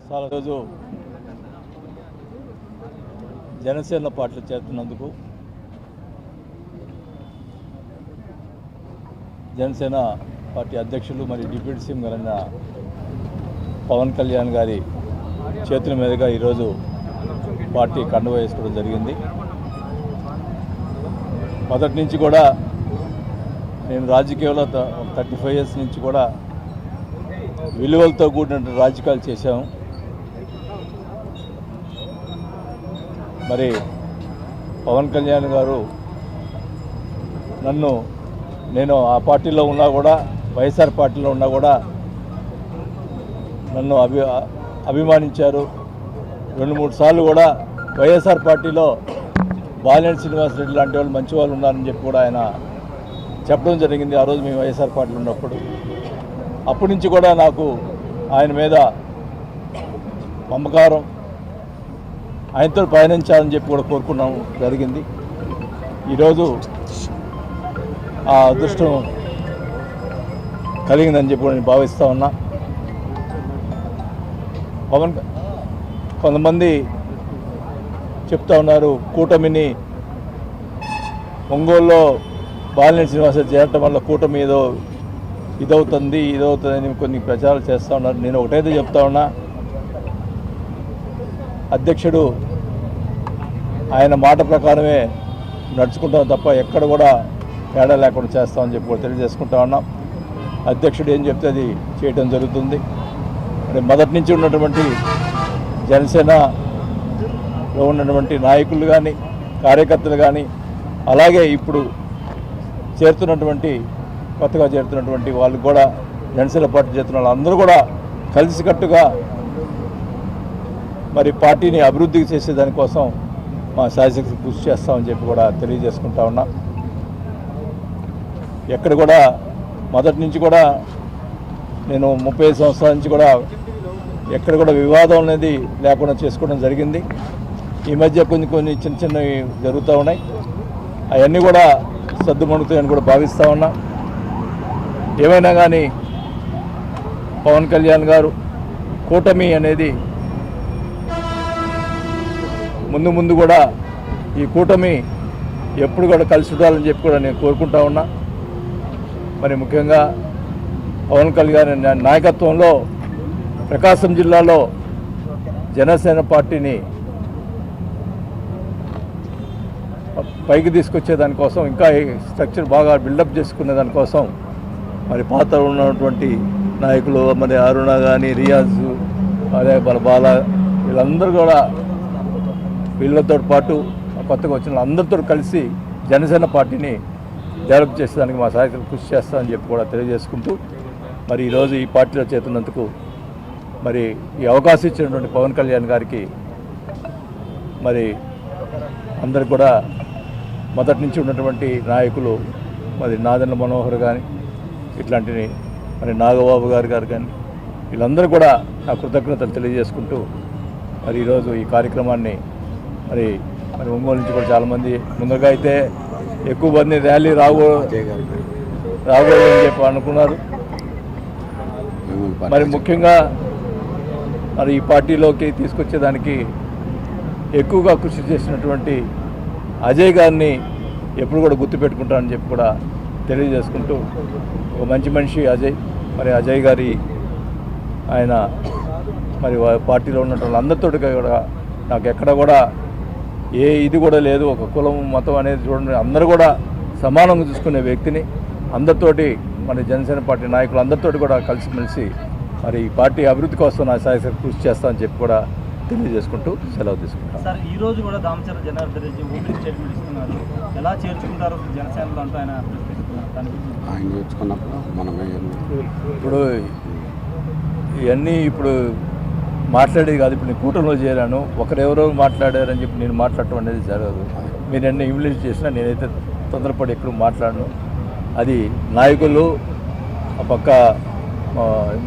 చాలా రోజు జనసేన పార్టీలో చేస్తున్నందుకు జనసేన పార్టీ అధ్యక్షులు మరియు డిప్యూటీ సీఎం గారైన పవన్ కళ్యాణ్ గారి చేతుల మీదుగా ఈరోజు పార్టీ కండువా వేసుకోవడం జరిగింది. మొదటి నుంచి కూడా నేను రాజకీయాల్లో 35 years నుంచి కూడా విలువలతో కూడిన రాజకీయాలు చేశాము. మరి పవన్ కళ్యాణ్ గారు నేను ఆ పార్టీలో ఉన్నా కూడా, వైఎస్ఆర్ పార్టీలో ఉన్నా కూడా నన్ను అభిమానించారు. 2-3 సార్లు కూడా వైఎస్ఆర్ పార్టీలో బాలినేని శ్రీనివాసరెడ్డి లాంటి వాళ్ళు మంచి వాళ్ళు ఉన్నారని చెప్పి కూడా ఆయన చెప్పడం జరిగింది. ఆ రోజు మేము వైఎస్ఆర్ పార్టీలో ఉన్నప్పుడు అప్పటి నుంచి కూడా నాకు ఆయన మీద మమకారం, ఆయనతో పయనించాలని చెప్పి కూడా కోరుకున్నాం జరిగింది. ఈరోజు ఆ అదృష్టం కలిగిందని చెప్పి నేను భావిస్తూ ఉన్నా. కొంతమంది చెప్తా ఉన్నారు, కూటమిని ఒంగోలులో బాలినేని శ్రీనివాసరెడ్డి చేరటం వల్ల కూటమి ఏదో ఇదవుతుందని కొన్ని ప్రచారాలు చేస్తూ ఉన్నారు. నేను ఒకటైతే చెప్తా ఉన్నా, అధ్యక్షుడు ఆయన మాట ప్రకారమే నడుచుకుంటాం తప్ప ఎక్కడ కూడా తేడా లేకుండా చేస్తామని చెప్పి కూడా తెలియజేసుకుంటా ఉన్నాం. అధ్యక్షుడు ఏం చెప్తే అది చేయడం జరుగుతుంది. మరి మొదటి నుంచి ఉన్నటువంటి జనసేనలో ఉన్నటువంటి నాయకులు కానీ, కార్యకర్తలు కానీ, అలాగే ఇప్పుడు కొత్తగా చేరుతున్నటువంటి వాళ్ళు కూడా, జనసేన పార్టీ చేరుతున్న వాళ్ళందరూ కూడా కలిసికట్టుగా మరి పార్టీని అభివృద్ధి చేసేదానికోసం మా శాయశక్తి కృషి చేస్తామని చెప్పి కూడా తెలియజేసుకుంటా ఉన్నా. ఎక్కడ కూడా మొదటి నుంచి కూడా నేను 35 సంవత్సరాల నుంచి కూడా ఎక్కడ కూడా వివాదం అనేది లేకుండా చేసుకోవడం జరిగింది. ఈ మధ్య కొన్ని చిన్నవి జరుగుతూ ఉన్నాయి. అవన్నీ కూడా సర్దుమణుగుతాయని కూడా భావిస్తూ ఉన్నా. ఏమైనా కానీ పవన్ కళ్యాణ్ గారు కూటమి అనేది ముందు కూడా ఈ కూటమి ఎప్పుడు కూడా కలిసి ఉండాలని చెప్పి కూడా నేను కోరుకుంటా ఉన్నా. మరి ముఖ్యంగా పవన్ కళ్యాణ్ నాయకత్వంలో ప్రకాశం జిల్లాలో జనసేన పార్టీని పైకి తీసుకొచ్చేదానికోసం, ఇంకా స్ట్రక్చర్ బాగా బిల్డప్ చేసుకునే దానికోసం మరి పాత ఉన్నటువంటి నాయకులు మరి అరుణ కానీ, రియాజ్, అదే బాల, వీళ్ళందరూ కూడా వీళ్ళతో పాటు కొత్తగా వచ్చిన అందరితో కలిసి జనసేన పార్టీని డెవలప్ చేసేదానికి మా సహాయకులు కృషి చేస్తామని చెప్పి కూడా తెలియజేసుకుంటూ, మరి ఈరోజు ఈ పార్టీలో చేతున్నందుకు మరి ఈ అవకాశం ఇచ్చినటువంటి పవన్ కళ్యాణ్ గారికి మరి అందరికి కూడా మొదటి నుంచి ఉన్నటువంటి నాయకులు మరి నాదెండ్ల మనోహర్ కానీ, ఇట్లాంటివి మరి నాగబాబు గారు కానీ, వీళ్ళందరూ కూడా నా కృతజ్ఞతలు తెలియజేసుకుంటూ మరి ఈరోజు ఈ కార్యక్రమాన్ని మరి ఒంగోలు నుంచి కూడా చాలామంది, ముందుగా అయితే ఎక్కువ మంది ర్యాలీ రాబోయని చెప్పి అనుకున్నారు. మరి ముఖ్యంగా మరి ఈ పార్టీలోకి తీసుకొచ్చేదానికి ఎక్కువగా కృషి చేసినటువంటి అజయ్ గారిని ఎప్పుడు కూడా గుర్తుపెట్టుకుంటానని చెప్పి కూడా తెలియజేసుకుంటూ, ఒక మంచి మనిషి అజయ్. మరి అజయ్ గారి ఆయన మరి పార్టీలో ఉన్నటువంటి అందరితో కూడా నాకు ఎక్కడ కూడా ఇది కూడా లేదు, ఒక కులం మతం అనేది చూడండి, అందరూ కూడా సమానంగా చూసుకునే వ్యక్తిని. అందరితోటి మన జనసేన పార్టీ నాయకులు అందరితోటి కూడా కలిసిమెలిసి మరి ఈ పార్టీ అభివృద్ధి కోసం నా సహాయశక్తి కృషి చేస్తామని చెప్పి కూడా తెలియజేసుకుంటూ సెలవు తీసుకుంటాం. సార్, ఈ రోజు కూడా దామచర్ల జనార్దన్ రెడ్డి ఓపెనింగ్ స్టేట్మెంట్ ఇస్తున్నారు. ఎలా చేర్చుకుంటారు జనసేనలో అంటూ ఆయన చేర్చుకున్నప్పుడు మనమే ఇప్పుడు ఇవన్నీ ఇప్పుడు మాట్లాడేది కాదు. ఇప్పుడు నేను కూటమిలో చేరాను, ఒకరెవరో మాట్లాడారని చెప్పి నేను మాట్లాడటం అనేది జరగదు. మీరు ఎన్ని ఇన్ఫ్లుయెన్స్ చేసినా నేనైతే తొందరపడి ఎక్కడ మాట్లాడను. అది నాయకులు ఆ పక్క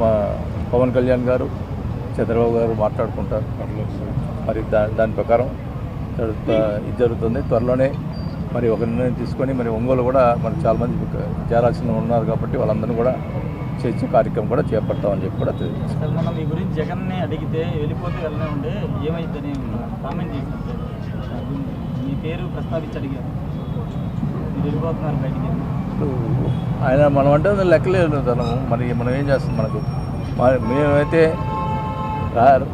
మా పవన్ కళ్యాణ్ గారు, చంద్రబాబు గారు మాట్లాడుకుంటారు. మరి దాని ప్రకారం ఇది జరుగుతుంది. త్వరలోనే మరి ఒక నిర్ణయం తీసుకొని మరి ఒంగోలు కూడా మనకు చాలామంది చేరాల్సిన ఉన్నారు కాబట్టి వాళ్ళందరినీ కూడా చర్చ కార్యక్రమం కూడా చేపడతామని చెప్పి కూడా తెలియదు. అసలు మనం మీ గురించి జగన్ని అడిగితే వెళ్ళిపోతే వెళ్ళనే ఉండే ఏమైందని కామెంట్ చేసినట్టు మీ పేరు ప్రస్తావించి అడిగారు, మీరు వెళ్ళిపోతున్నారు బయటికి. ఆయన మనం అంటే లెక్కలేదు తనము. మనం ఏం చేస్తాం? మేమైతే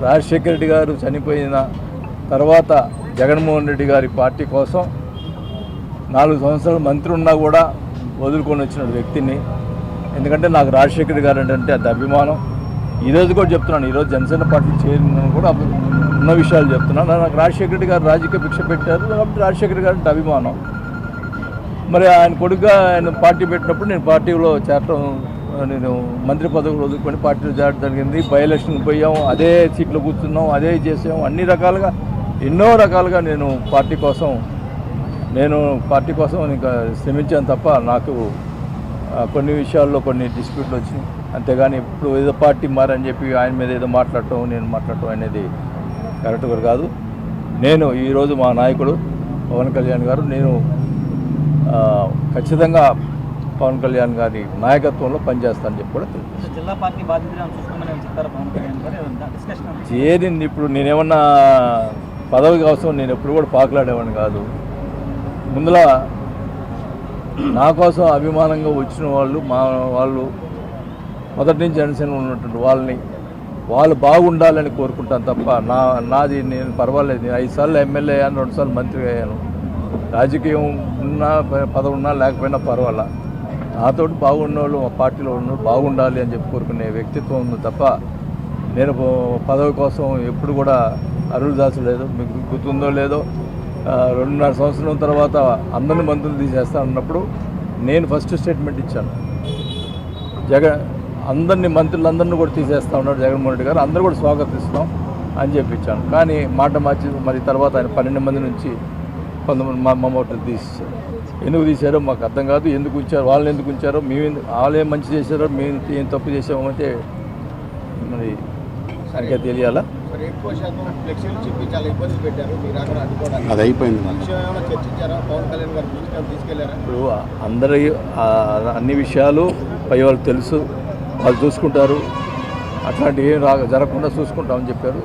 రాజశేఖర రెడ్డి గారు చనిపోయిన తర్వాత జగన్మోహన్ రెడ్డి గారి పార్టీ కోసం 4 సంవత్సరాలు మంత్రి ఉన్నా కూడా వదులుకొని వచ్చిన వ్యక్తిని. ఎందుకంటే నాకు రాజశేఖర రెడ్డి గారు అంటే అంత అభిమానం. ఈరోజు కూడా చెప్తున్నాను, ఈరోజు జనసేన పార్టీ చేరిన కూడా ఉన్న విషయాలు చెప్తున్నాను. నాకు రాజశేఖర రెడ్డి గారు రాజకీయ భిక్ష పెట్టారు కాబట్టి రాజశేఖర రెడ్డి గారు అంటే అభిమానం. మరి ఆయన కొడుకుగా ఆయన పార్టీ పెట్టినప్పుడు నేను పార్టీలో చేరటం, నేను మంత్రి పదవులు వదులుకొని పార్టీలో చేరడం జరిగింది. బై ఎలక్షన్కి పోయాం, అదే సీట్లో కూర్చున్నాం, అదే చేసాం. అన్ని రకాలుగా ఎన్నో రకాలుగా నేను పార్టీ కోసం ఇంకా శ్రమించాను తప్ప నాకు కొన్ని విషయాల్లో కొన్ని డిస్ప్యూట్లు వచ్చినాయి. అంతేగాని ఇప్పుడు ఏదో పార్టీ మారని చెప్పి ఆయన మీద ఏదో మాట్లాడటం నేను మాట్లాడటం అనేది కరెక్ట్ కూడా కాదు. నేను ఈరోజు మా నాయకుడు పవన్ కళ్యాణ్ గారు, నేను ఖచ్చితంగా పవన్ కళ్యాణ్ గారి నాయకత్వంలో పనిచేస్తానని చెప్పి కూడా తెలుసు. జిల్లా పార్టీ బాధ్యతలు చూసుకోమని చెప్తారా పవన్ కళ్యాణ్ గారు? డిస్కషన్ చేరింది. ఇప్పుడు నేనేమన్నా పదవి కోసం నేను ఎప్పుడు కూడా పాకులాడేవాడిని కాదు. ముందులా నా కోసం అభిమానంగా వచ్చిన వాళ్ళు మొదటి నుంచి జనసేన ఉన్నటువంటి వాళ్ళు బాగుండాలని కోరుకుంటాను తప్ప నాది నేను పర్వాలేదు. 5 సార్లు ఎమ్మెల్యే అయ్యాను, 2 సార్లు మంత్రి అయ్యాను. రాజకీయం ఉన్నా పదవి ఉన్నా లేకపోయినా పర్వాలా. నాతో బాగున్న వాళ్ళు మా పార్టీలో ఉన్న బాగుండాలి అని చెప్పి కోరుకునే వ్యక్తిత్వం ఉంది తప్ప నేను పదవి కోసం ఎప్పుడు కూడా అరువులు దాచలేదు. మీకు గుర్తుందో లేదో 2.5 సంవత్సరం తర్వాత అందరిని మంత్రులు తీసేస్తానన్నప్పుడు నేను ఫస్ట్ స్టేట్మెంట్ ఇచ్చాను. అందరినీ మంత్రులందరినీ కూడా తీసేస్తా ఉన్నాడు జగన్మోహన్ రెడ్డి గారు, అందరూ కూడా స్వాగతిస్తున్నాం అని చెప్పి ఇచ్చాను. కానీ మాట మార్చి మరి తర్వాత ఆయన 12 మంది నుంచి 19 మమ్మల్ని తీసేశారు. ఎందుకు తీశారో మాకు అర్థం కాదు. ఎందుకు ఉంచారు, వాళ్ళని ఎందుకు ఉంచారో, వాళ్ళు ఏం మంచి చేశారో, మేము ఏం తప్పు చేసామో అంటే మరి సంఖ్య తెలియాలా. అది అయిపోయింది. ఇప్పుడు అందరి అన్ని విషయాలు పై వాళ్ళు తెలుసు, వాళ్ళు చూసుకుంటారు. అట్లాంటివి ఏం జరగకుండా చూసుకుంటామని చెప్పారు.